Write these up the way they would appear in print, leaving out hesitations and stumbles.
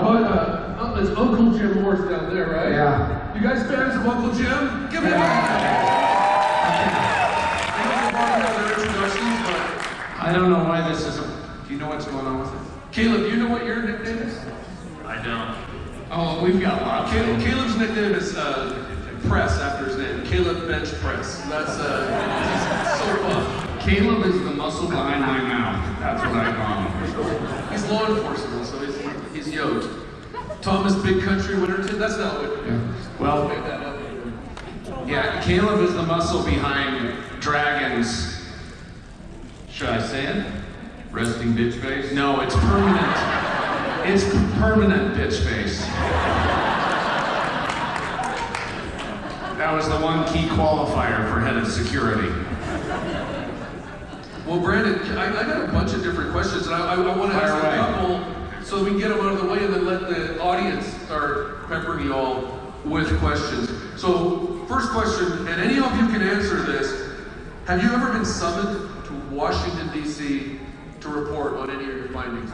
about, it's Uncle Jim Morse down there, right? Yeah. You guys fans of Uncle Jim? Give him a hand. I don't know why this is. Do you know what's going on with it? Caleb, you know what your nickname is? I don't. Oh, we've got lots. Caleb's nickname is Press after his name. Caleb Bench Press. That's so fun. Caleb is the muscle behind my mouth. That's what I call him. He's law enforcement, so he's yoked. Thomas Big Country Winterton. That's not what. Yeah. Well, made that up. yeah, Caleb is the muscle behind Dragons. Should I say it? Resting bitch face? No, it's permanent. It's permanent bitch face. That was the one key qualifier for head of security. Well, Brandon, I got a bunch of different questions, and I want to ask a couple so that we can get them out of the way and then let the audience start peppering you all with questions. So, first question, and any of you can answer this. Have you ever been summoned to Washington, D.C. to report on any of your findings?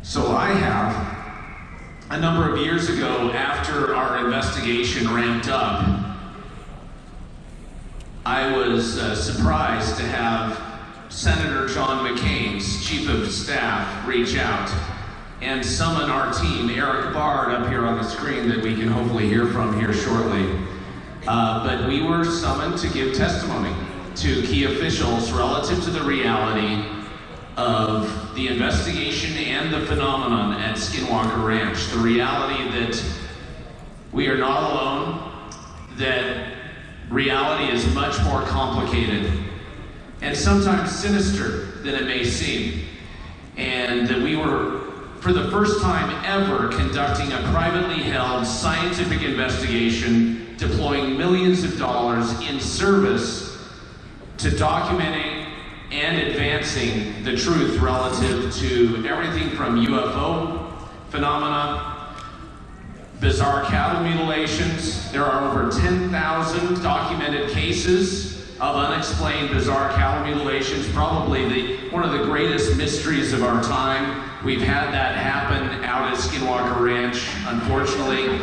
So I have. A number of years ago, after our investigation ramped up, I was surprised to have Senator John McCain's chief of staff reach out and summon our team, Eric Bard, up here on the screen that we can hopefully hear from here shortly. But we were summoned to give testimony to key officials relative to the reality of the investigation and the phenomenon at Skinwalker Ranch. The reality that we are not alone, that reality is much more complicated and sometimes sinister than it may seem. And that we were, for the first time ever, conducting a privately held scientific investigation, deploying millions of dollars in service to documenting and advancing the truth relative to everything from UFO phenomena, bizarre cattle mutilations. There are over 10,000 documented cases of unexplained bizarre cattle mutilations, probably one of the greatest mysteries of our time. We've had that happen out at Skinwalker Ranch, unfortunately.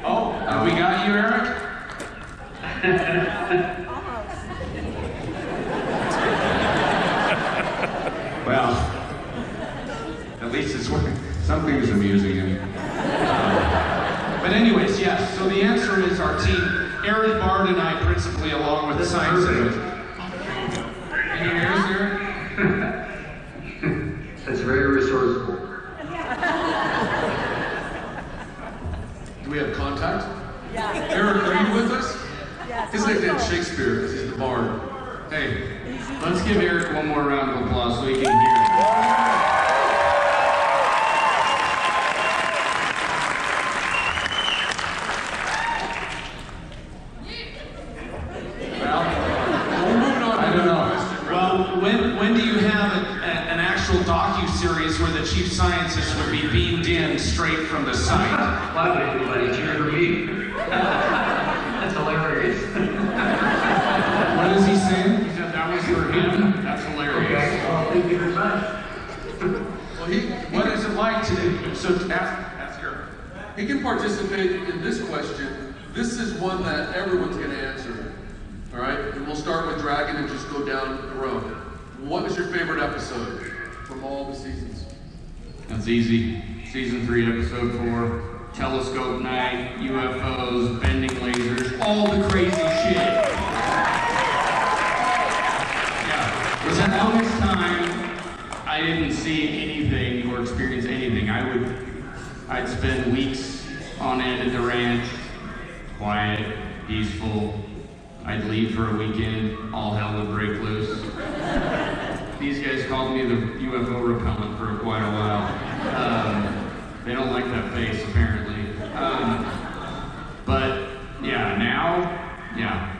Oh, have we got you, Eric? Well, at least it's working. Something's amusing him. But anyways, yes, so the answer is our team, Eric Bard and I principally, along with the science of it. Can you hear us, Eric? That's very resourceful. Do we have contact? Yeah. Eric, are you with us? Yes. His nickname's Shakespeare because he's the bard. Hey, let's give Eric one more round of applause so he can hear it. When do you have an actual docu-series where the chief scientist would be beamed in straight from the site? Wow, everybody cheer for me. That's hilarious. What is he saying? He said that was for him? That's hilarious. Okay, well, thank you very much. Well, what is it like to do? So ask Eric. He can participate in this question. This is one that everyone's going to answer. All right? And we'll start with Dragon and just go down the road. What was your favorite episode from all the seasons? That's easy. Season 3, episode 4. Telescope night, UFOs, bending lasers, all the crazy shit. Yeah. For the longest time, I didn't see anything or experience anything. I'd spend weeks on end at the ranch, quiet, peaceful. I'd leave for a weekend, all hell would break loose. These guys called me the UFO repellent for quite a while. They don't like that face, apparently. But yeah, now,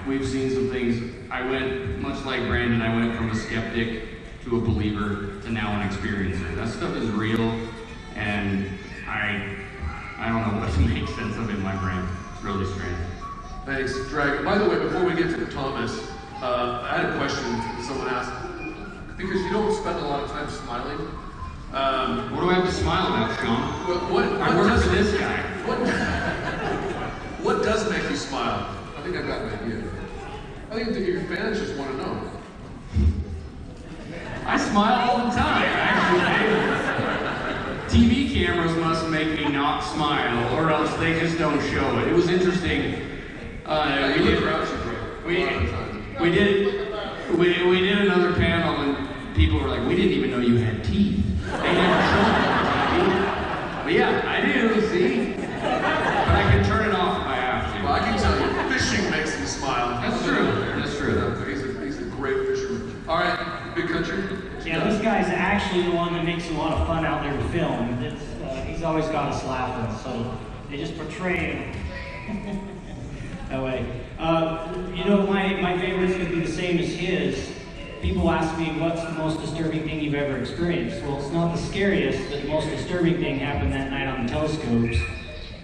we've seen some things. I went, much like Brandon, I went from a skeptic to a believer to now an experiencer. That stuff is real, and I don't know what to make sense of in my brain. It's really strange. Thanks, Dragon. By the way, before we get to Thomas, I had a question someone asked. because you don't spend a lot of time smiling. What do I have to smile about, Sean? I work for this guy. What does make you smile? I think I've got an idea. I think that your fans just want to know. I smile all the time, actually. TV cameras must make me not smile, or else they just don't show it. It was interesting. We did another panel, and people were like, "We didn't even know you had teeth." They never showed it on TV. But yeah, I do. See, but I can turn it off if I have to. Well, I can tell you, fishing makes me smile. That's true. That's true. He's a great fisherman. All right, Big Country. Yeah, this guy's actually the one that makes a lot of fun out there to film. He's always got us laughing, so they just portray him that way. You know, my favorites could be the same as his. People ask me, what's the most disturbing thing you've ever experienced? Well, it's not the scariest, but the most disturbing thing happened that night on the telescopes.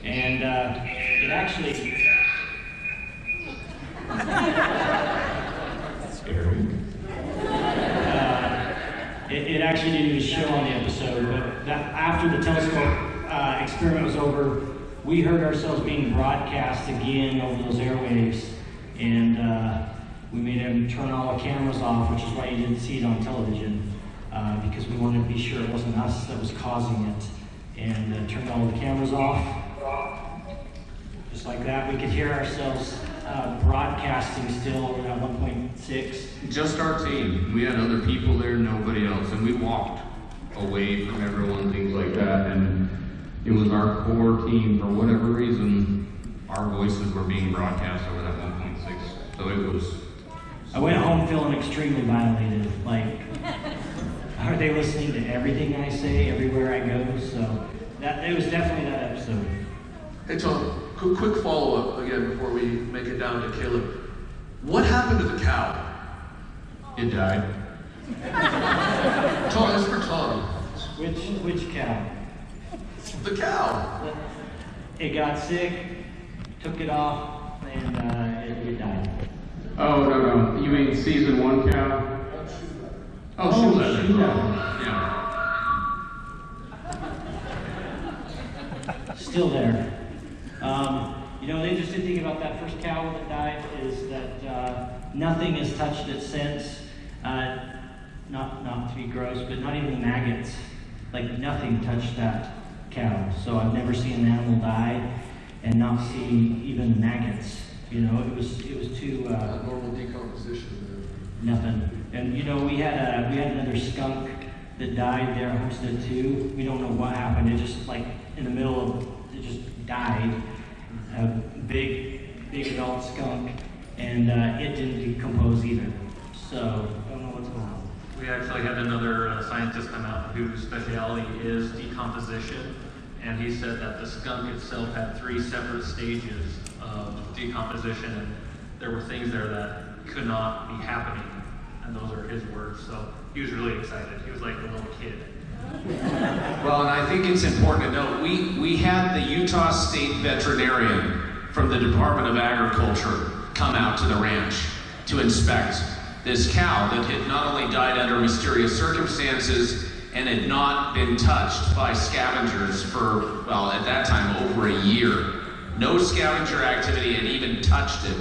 And it actually... Scary. It actually didn't even show on the episode, but after the telescope experiment was over, we heard ourselves being broadcast again over those airwaves, and we made them turn all the cameras off, which is why you didn't see it on television, because we wanted to be sure it wasn't us that was causing it, and turned all the cameras off. Just like that, we could hear ourselves broadcasting still at 1.6. Just our team. We had other people there, nobody else, and we walked away from everyone, things like that, and it was our core team. For whatever reason, our voices were being broadcast over that 1.6, so it was... I went home feeling extremely violated. Like, are they listening to everything I say everywhere I go? So it was definitely that episode. Hey Tom, quick follow-up again before we make it down to Caleb. What happened to the cow? It died. Tom, it's for Tom. Which cow? The cow. It got sick, took it off, and it died. Oh, no. You mean season 1 cow? Oh, shoe leather. Yeah. Still there. You know, the interesting thing about that first cow that died is that nothing has touched it since. Not to be gross, but not even the maggots. Like, nothing touched that cow. So I've never seen an animal die and not see even the maggots. You know, it was too Normal decomposition. nothing. And you know, we had another skunk that died there at Homestead too. We don't know what happened. It just like in the middle of it just died. A big adult skunk, and it didn't decompose either. So I don't know what's going on. We actually had another scientist come out whose specialty is decomposition, and he said that the skunk itself had 3 separate stages of decomposition, and there were things there that could not be happening, and those are his words. So he was really excited. He was like a little kid. Well, and I think it's important to note, we had the Utah State veterinarian from the Department of Agriculture come out to the ranch to inspect this cow that had not only died under mysterious circumstances and had not been touched by scavengers for, well, at that time, over a year. No scavenger activity had even touched it.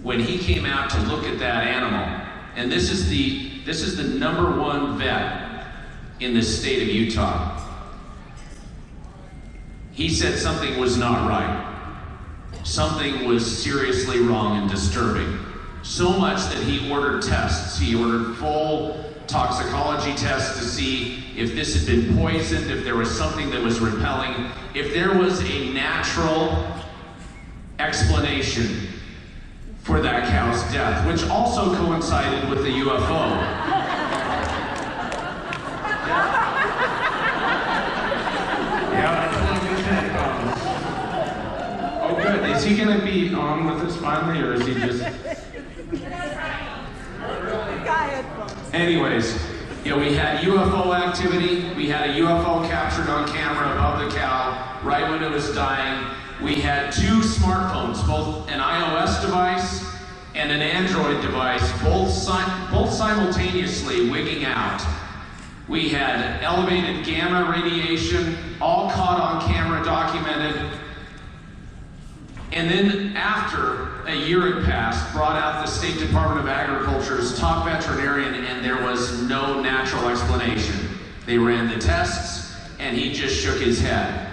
When he came out to look at that animal, and this is the #1 vet in the state of Utah. He said something was not right. Something was seriously wrong and disturbing. So much that he ordered tests. He ordered full toxicology tests to see if this had been poisoned, if there was something that was repelling, if there was a natural explanation for that cow's death, which also coincided with the UFO. Oh, good. Is he going to be on with us finally, or is he just... Anyways, you know, we had UFO activity. We had a UFO captured on camera above the cow right when it was dying. We had 2 smartphones, both an iOS device and an Android device, both simultaneously wigging out. We had elevated gamma radiation, all caught on camera, documented. And then after a year had passed, brought out the State Department of Agriculture's top veterinarian, and there was no natural explanation. They ran the tests, and he just shook his head.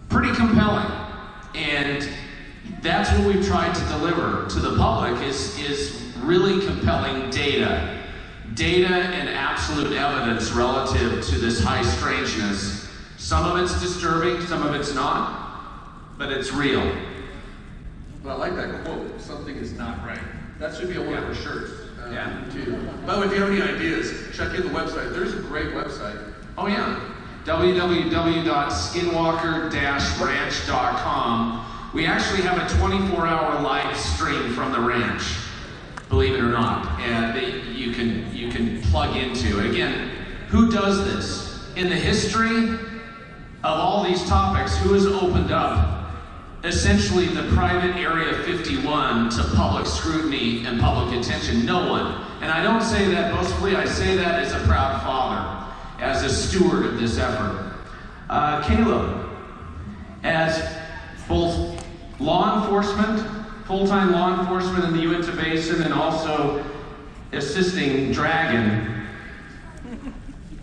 Pretty compelling. And that's what we've tried to deliver to the public is really compelling data. Data and absolute evidence relative to this high strangeness. Some of it's disturbing, some of it's not, but it's real. But I like that quote, something is not right. That should be on one of our shirts, too. By the way, if you have any ideas, check in the website. There's a great website. Oh yeah, www.skinwalker-ranch.com. We actually have a 24-hour live stream from the ranch, believe it or not, and you can plug into. Again, who does this? In the history of all these topics, who has opened up essentially the private Area 51 to public scrutiny and public attention? No one. And I don't say that boastfully, I say that as a proud father, as a steward of this effort. Caleb, as both law enforcement, full-time law enforcement in the Uinta Basin, and also assisting Dragon,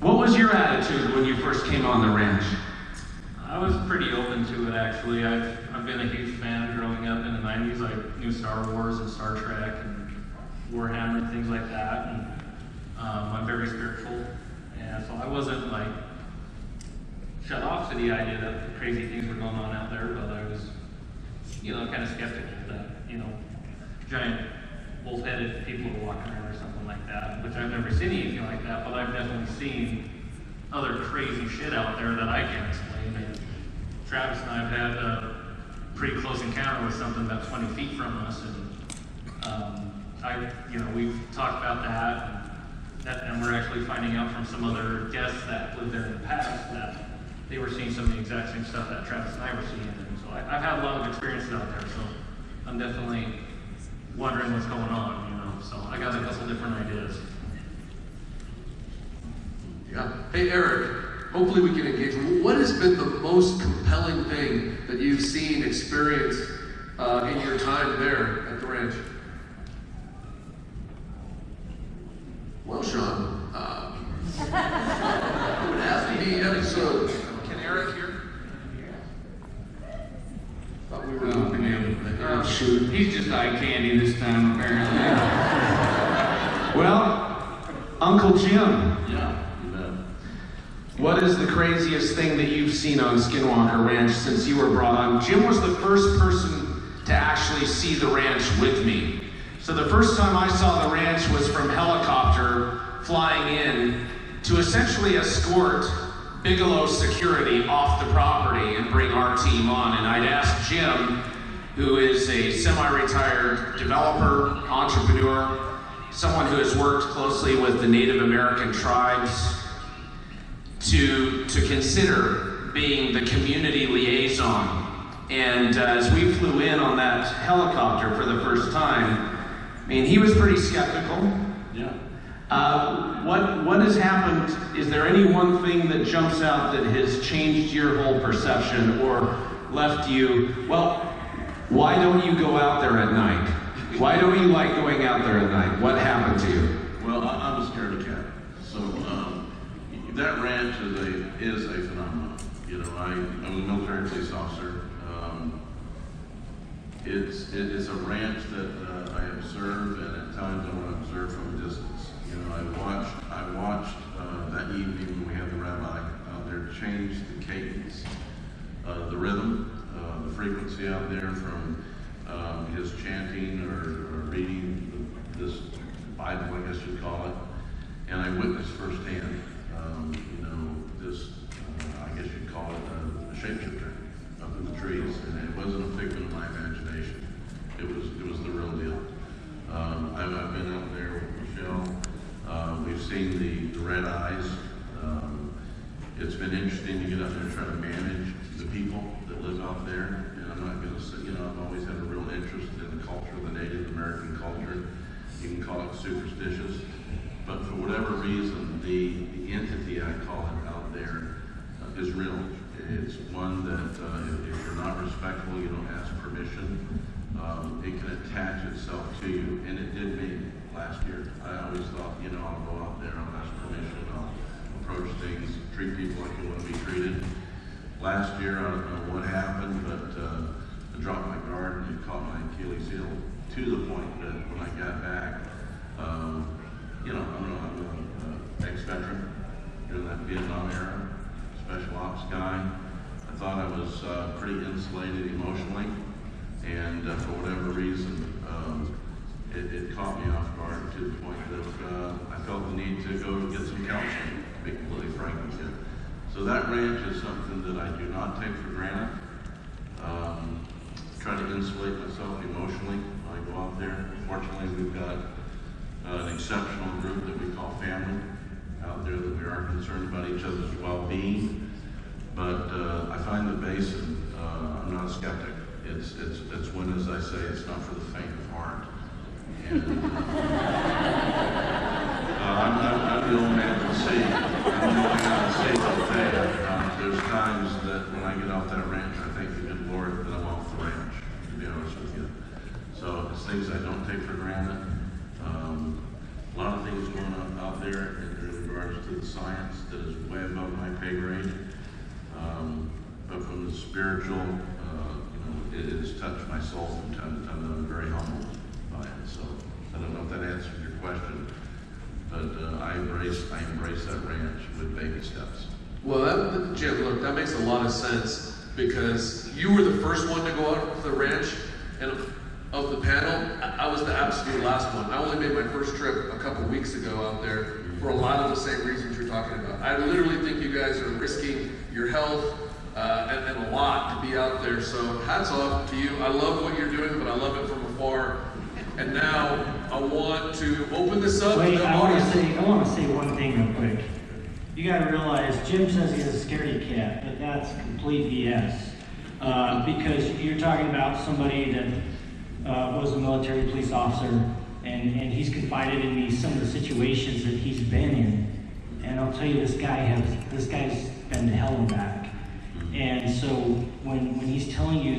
what was your attitude when you first came on the ranch? I was pretty open to it, actually. I've been a huge fan growing up in the 90s. I knew Star Wars and Star Trek and Warhammer and things like that. And I'm very spiritual. And so I wasn't like shut off to the idea that crazy things were going on out there, but I was, kind of skeptical that, giant wolf-headed people were walking around or something like that, which I've never seen anything like that, but I've definitely seen other crazy shit out there that I can't explain. And Travis and I have had a pretty close encounter with something about 20 feet from us, and we've talked about that, and we're actually finding out from some other guests that lived there in the past that they were seeing some of the exact same stuff that Travis and I were seeing. And so I've had a lot of experiences out there, so I'm definitely wondering what's going on, so I got a couple different ideas. Yeah. Hey, Eric, hopefully we can engage. What has been the most compelling thing that you've seen, experienced in your time there at the ranch? Well, Sean, it would have to be episode. Can Eric hear? Thought we were moving him. Shoot, he's just eye candy this time, apparently. Well, Uncle Jim. Yeah, you bet. What is the craziest thing that you've seen on Skinwalker Ranch since you were brought on? Jim was the first person to actually see the ranch with me. So the first time I saw the ranch was from helicopter flying in to essentially escort Bigelow security off the property and bring our team on. And I'd asked Jim, who is a semi-retired developer, entrepreneur, someone who has worked closely with the Native American tribes, to consider being the community liaison. And as we flew in on that helicopter for the first time, he was pretty skeptical. Yeah. What has happened? Is there any one thing that jumps out that has changed your whole perception or left you, well, why don't you go out there at night? Why don't you like going out there at night? What happened to you? Well, I'm a scaredy cat. So that ranch is a phenomenon. I was a military police officer. It's a ranch that I observe, and at times I want to observe from a distance. I watched that evening when we had the rabbi out there change the cadence, the rhythm, the frequency out there from his chanting or reading this Bible, I guess you'd call it. And I witnessed firsthand, this, I guess you'd call it a shapeshifter up in the trees. And it wasn't a figment of my imagination. It was the real deal. I've been out there with Michelle. We've seen the red eyes. It's been interesting to get out there and try to manage the people that live out there. And I'm not going to say, I've always had a real interest in the culture, the Native American culture. You can call it superstitious, but for whatever reason, the entity, I call it out there, is real. It's one that if you're not respectful, you don't ask permission, it can attach itself to you, and it did me last year. I always thought, I'll go out there, I'll ask permission, I'll approach things, treat people like you want to be treated. Last year, I don't know what happened, but I dropped my guard and it caught my Achilles heel to the point that when I got back, I'm an ex-veteran during that Vietnam era, special ops guy. I thought I was pretty insulated emotionally, and for whatever reason, it caught me off guard to the point that I felt the need to go get some counseling, to be completely frank with you. So that ranch is something that I do not take for granted. Try to insulate myself emotionally when I go out there. Fortunately, we've got an exceptional group that we call family out there that we are concerned about each other's well-being. But I find the basin, I'm not a skeptic. It's when, as I say, it's not for the faint of heart. And I'm the old man to see. I'm the only man to see out there. There's times that when I get off that ranch, I thank the good Lord that I'm off the ranch, to be honest with you. So it's things I don't take for granted. A lot of things going on out there in regards to the science that is way above my pay grade. But from the spiritual, it has touched my soul from time to time, and I'm very humbled by it. So I don't know if that answers your question, but I embrace that ranch with baby steps. Well, Jim, look, that makes a lot of sense because you were the first one to go out to the ranch, and of the panel, I was the absolute last one. I only made my first trip a couple weeks ago out there for a lot of the same reasons you're talking about. I literally think you guys are risking your health and a lot to be out there. So hats off to you. I love what you're doing, but I love it from afar. And now I want to open this up. Wait, I want to say one thing real quick. You got to realize Jim says he has a scaredy cat, but that's complete BS. Because you're talking about somebody that was a military police officer, and he's confided in me some of the situations that he's been in. And I'll tell you, this guy's been to hell and back. And so when he's telling you